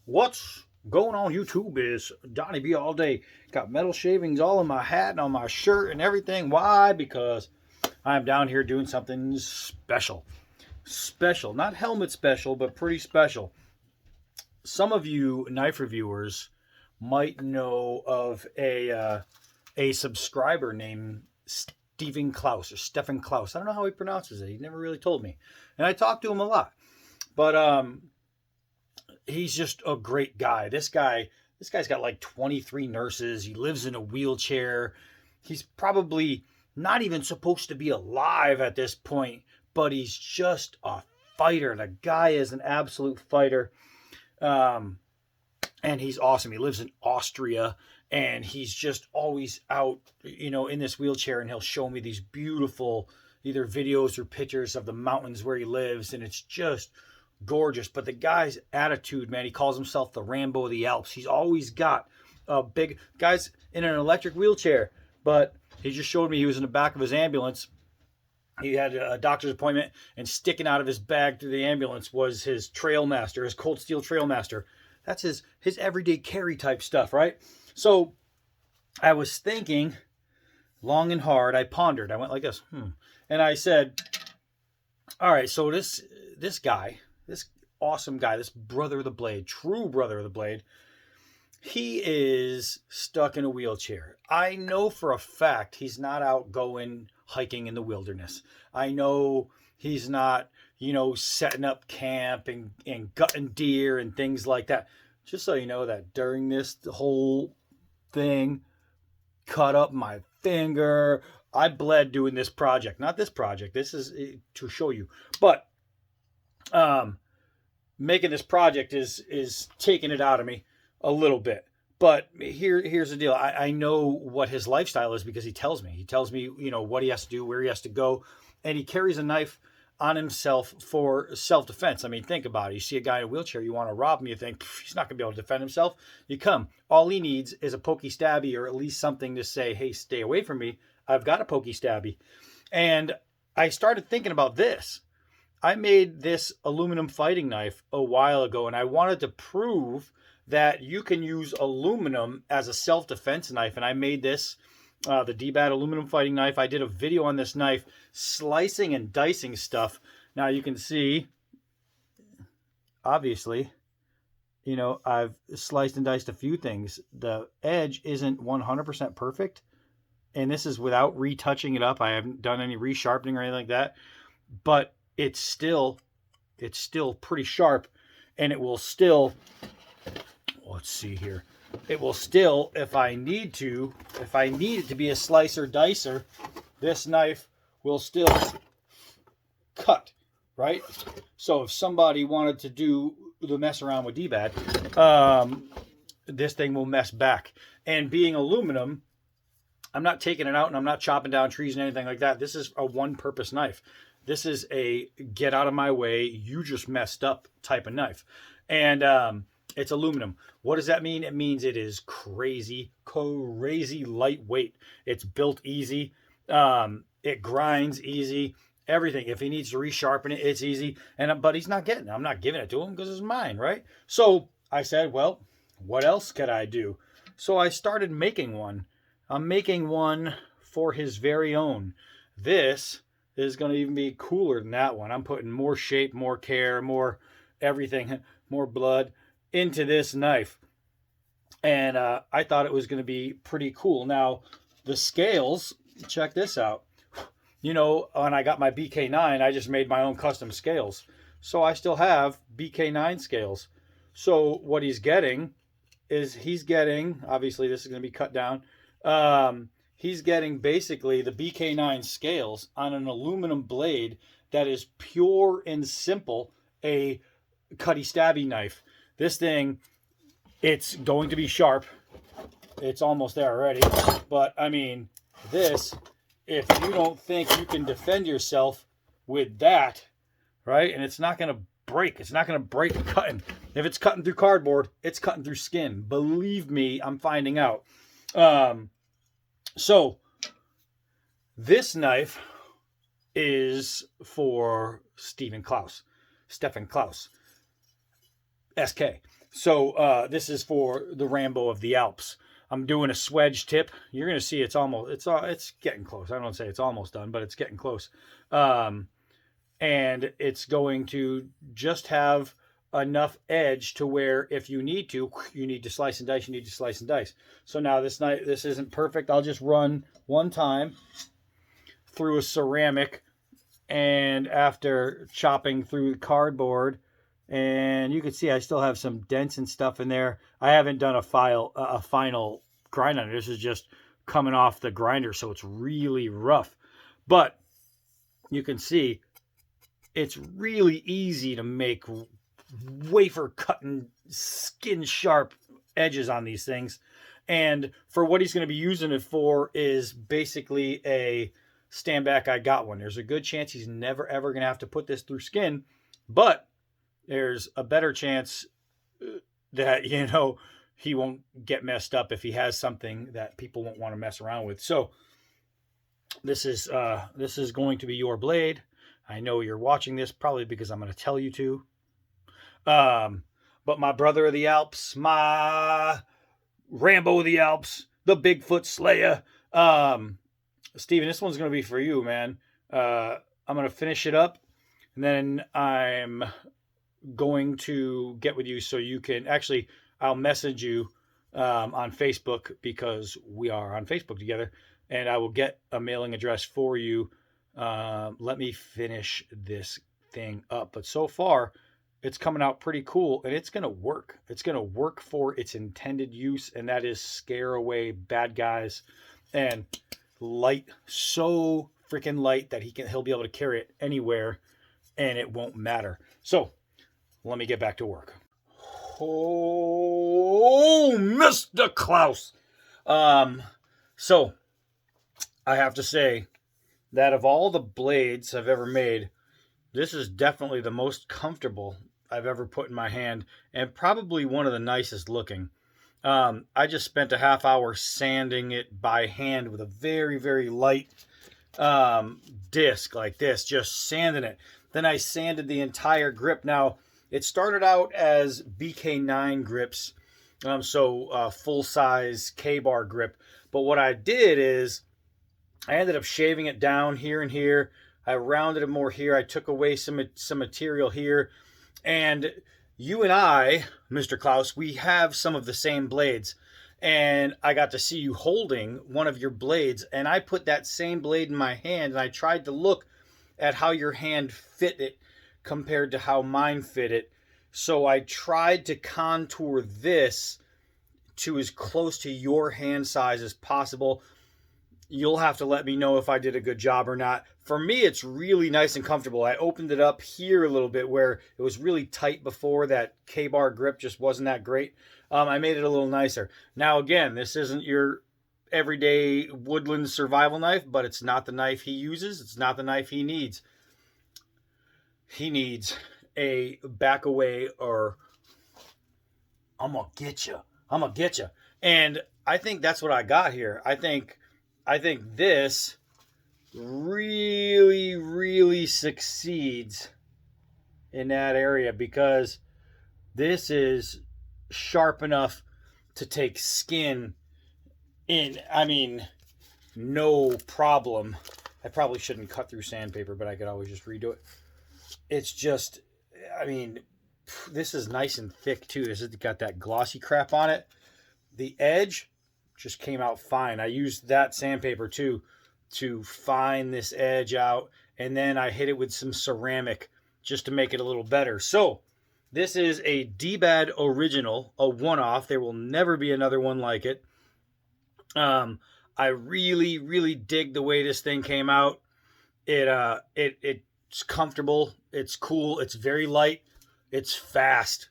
What's going on YouTube is Donnie B all day. Got metal shavings all on my hat and on my shirt and everything. Why? Because I'm down here doing something special. Special. Not helmet special, but pretty special. Some of you knife reviewers might know of a subscriber named Stephen Klaus or Stefan Klaus. I don't know how he pronounces it. He never really told me. And I talked to him a lot. But he's just a great guy. This guy's got like 23 nurses. He lives in a wheelchair. He's probably not even supposed to be alive at this point, but he's just a fighter. The guy is an absolute fighter. And he's awesome. He lives in Austria, and he's just always out, in this wheelchair, and he'll show me these beautiful either videos or pictures of the mountains where he lives, and it's just gorgeous. But the guy's attitude, man, he calls himself the Rambo of the Alps. He's always got a big guy's in an electric wheelchair, but he just showed me he was in the back of his ambulance. He had a doctor's appointment, and sticking out of his bag through the ambulance was his Trailmaster, his Cold Steel Trailmaster. That's his everyday carry type stuff, right? So I was thinking long and hard. I pondered. I went like this, and I said, all right, so this guy, this awesome guy, this brother of the blade, true brother of the blade, he is stuck in a wheelchair. I know for a fact he's not out going hiking in the wilderness. I know he's not, setting up camp and gutting deer and things like that. Just so you know that during this whole thing, cut up my finger. I bled doing this project. Not this project. This is to show you. But making this project is taking it out of me a little bit. But here's the deal. I know what his lifestyle is because he tells me. He tells me, what he has to do, where he has to go. And he carries a knife on himself for self-defense. I mean, think about it. You see a guy in a wheelchair, you want to rob him, you think, he's not going to be able to defend himself. You come. All he needs is a pokey stabby, or at least something to say, hey, stay away from me. I've got a pokey stabby. And I started thinking about this. I made this aluminum fighting knife a while ago, and I wanted to prove that you can use aluminum as a self-defense knife. And I made this, the dbad aluminum fighting knife. I did a video on this knife, slicing and dicing stuff. Now you can see, obviously, I've sliced and diced a few things. The edge isn't 100% perfect. And this is without retouching it up. I haven't done any resharpening or anything like that. But it's still pretty sharp, and it will still, let's see here. It will still, if I need it to be a slicer dicer, this knife will still cut, right? So if somebody wanted to do the mess around with dbad, this thing will mess back. And being aluminum, I'm not taking it out and I'm not chopping down trees and anything like that. This is a one-purpose knife. This is a get out of my way, you just messed up type of knife. And it's aluminum. What does that mean? It means it is crazy lightweight. It's built easy. It grinds easy. Everything. If he needs to resharpen it, it's easy. But he's not getting it. I'm not giving it to him because it's mine, right? So I said, well, what else could I do? So I started making one. I'm making one for his very own. This is going to even be cooler than that one. I'm putting more shape, more care, more everything, more blood into this knife. And I thought it was going to be pretty cool. Now, the scales, check this out. When I got my BK9, I just made my own custom scales. So I still have BK9 scales. So what he's getting is obviously this is going to be cut down. He's getting basically the BK9 scales on an aluminum blade that is pure and simple, a cutty stabby knife. This thing, it's going to be sharp. It's almost there already. But I mean, this, if you don't think you can defend yourself with that, right? And it's not going to break. It's not going to break cutting. If it's cutting through cardboard, it's cutting through skin. Believe me, I'm finding out. So this knife is for Stefan Klaus, SK. So this is for the Rambo of the Alps. I'm doing a swedge tip. You're gonna see it's getting close. I don't want to say it's almost done, but it's getting close. Um, and it's going to just have enough edge to where if you need to slice and dice. You need to slice and dice. So now this isn't perfect. I'll just run one time through a ceramic, and after chopping through the cardboard, and you can see I still have some dents and stuff in there. I haven't done a final grind on it. This is just coming off the grinder, so it's really rough. But you can see it's really easy to make wafer cutting, skin sharp edges on these things. And for what he's going to be using it for is basically a stand back. I got one. There's a good chance he's never ever going to have to put this through skin, but there's a better chance that, he won't get messed up if he has something that people won't want to mess around with. So this is going to be your blade. I know you're watching this probably because I'm going to tell you to. But my brother of the Alps, my Rambo of the Alps, the Bigfoot Slayer, Steven, this one's going to be for you, man. I'm going to finish it up, and then I'm going to get with you so you can actually, I'll message you on Facebook because we are on Facebook together, and I will get a mailing address for you. Let me finish this thing up. But so far, it's coming out pretty cool, and it's going to work. It's going to work for its intended use, and that is scare away bad guys. And light, so freaking light that he'll be able to carry it anywhere, and it won't matter. So let me get back to work. Oh, Mr. Klaus. So I have to say that of all the blades I've ever made, this is definitely the most comfortable I've ever put in my hand, and probably one of the nicest looking. I just spent a half hour sanding it by hand with a very, very light disc like this, just sanding it. Then I sanded the entire grip. Now, it started out as BK9 grips, so full-size K-bar grip. But what I did is I ended up shaving it down here and here. I rounded it more here. I took away some material here. And you and I, Mr. Klaus, we have some of the same blades. And I got to see you holding one of your blades. And I put that same blade in my hand, and I tried to look at how your hand fit it compared to how mine fit it. So I tried to contour this to as close to your hand size as possible. You'll have to let me know if I did a good job or not. For me, it's really nice and comfortable. I opened it up here a little bit where it was really tight before. That K-bar grip just wasn't that great. I made it a little nicer. Now, again, this isn't your everyday woodland survival knife, but it's not the knife he uses. It's not the knife he needs. He needs a back away, or I'm going to get you. I'm going to get you. And I think that's what I got here. I think this really, really succeeds in that area, because this is sharp enough to take skin in. I mean, no problem. I probably shouldn't cut through sandpaper, but I could always just redo it. It's just, I mean, this is nice and thick too. This has got that glossy crap on it. The edge just came out fine. I used that sandpaper too to fine this edge out, and then I hit it with some ceramic just to make it a little better. So this is a dbad original, a one-off. There will never be another one like it. I really, really dig the way this thing came out. It's comfortable. It's cool. It's very light. It's fast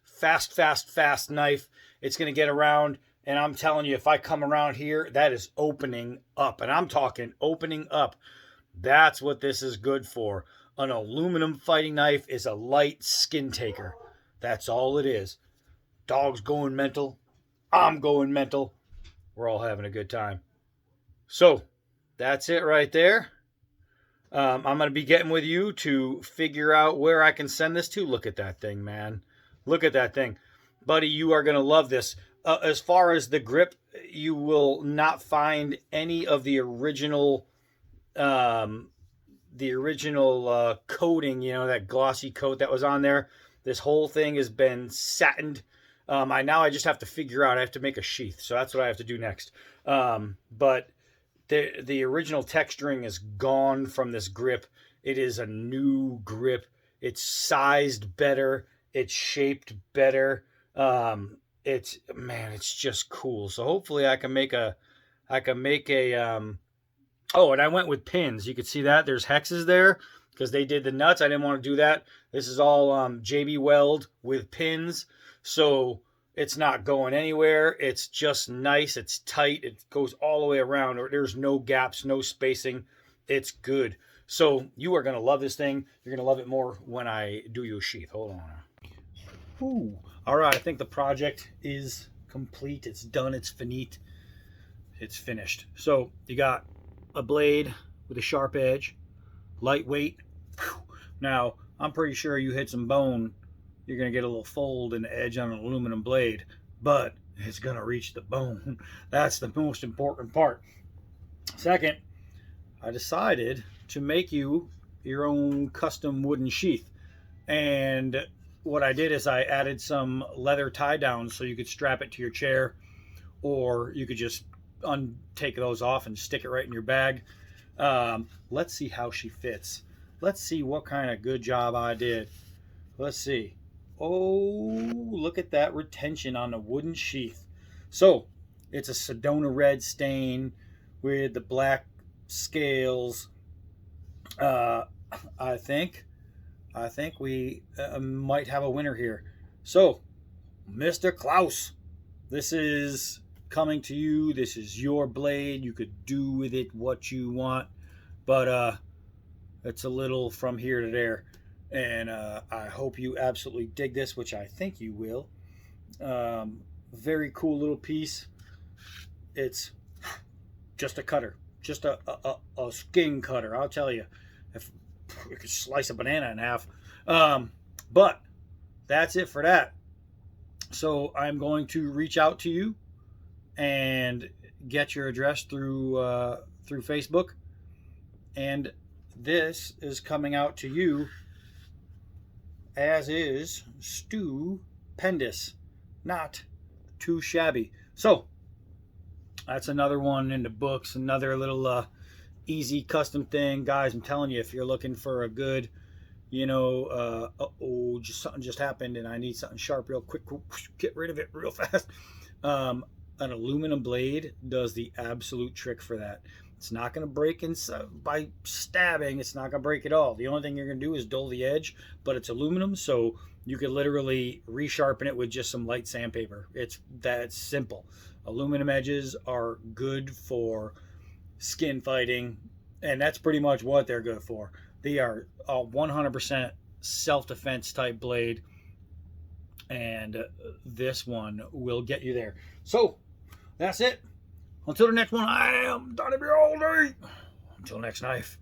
knife. It's going to get around. And I'm telling you, if I come around here, that is opening up. And I'm talking opening up. That's what this is good for. An aluminum fighting knife is a light skin taker. That's all it is. Dog's going mental. I'm going mental. We're all having a good time. So, that's it right there. I'm going to be getting with you to figure out where I can send this to. Look at that thing, man. Look at that thing. buddy, you are going to love this. As far as the grip, you will not find any of um, the original coating, you know, that glossy coat that was on there. This whole thing has been satined. I just have to figure out. I have to make a sheath, so that's what I have to do next. But the original texturing is gone from this grip. It is a new grip. It's sized better. It's shaped better. It's just cool. So hopefully I can make a. Oh, and I went with pins. You could see that there's hexes there because they did the nuts. I didn't want to do that. This is all JB Weld with pins, so it's not going anywhere. It's just nice. It's tight. It goes all the way around. Or there's no gaps, no spacing. It's good. So you are going to love this thing. You're going to love it more when I do you a sheath. Hold on. Ooh. All right. I think the project is complete. It's done. It's finite. It's finished. So you got a blade with a sharp edge, lightweight. Now, I'm pretty sure you hit some bone, you're going to get a little fold in the edge on an aluminum blade, but it's going to reach the bone. That's the most important part. Second, I decided to make you your own custom wooden sheath. And what I did is I added some leather tie downs so you could strap it to your chair, or you could just take those off and stick it right in your bag. Let's see how she fits. Let's see what kind of good job I did. Let's see. Oh, look at that retention on the wooden sheath. So it's a Sedona red stain with the black scales. I think we might have a winner here. So, Mr. Klaus, this is coming to you. This is your blade. You could do with it what you want, but it's a little from here to there, and I hope you absolutely dig this, which I think you will. Very cool little piece. It's just a cutter, just a skin cutter. I'll tell you, if we could slice a banana in half. But that's it for that. So I'm going to reach out to you and get your address through Facebook, and this is coming out to you, as is stupendous, not too shabby. So that's another one in the books, another little easy custom thing, guys. I'm telling you, if you're looking for a good, something just happened and I need something sharp real quick, get rid of it real fast. An aluminum blade does the absolute trick for that. It's not going to break by stabbing. It's not going to break at all. The only thing you're going to do is dull the edge, but it's aluminum, so you could literally resharpen it with just some light sandpaper. It's that simple. Aluminum edges are good for skin fighting, and that's pretty much what they're good for. They are a 100% self-defense type blade, and this one will get you there. So that's it. Until the next one, I am Donnie B. All Day. Until next knife.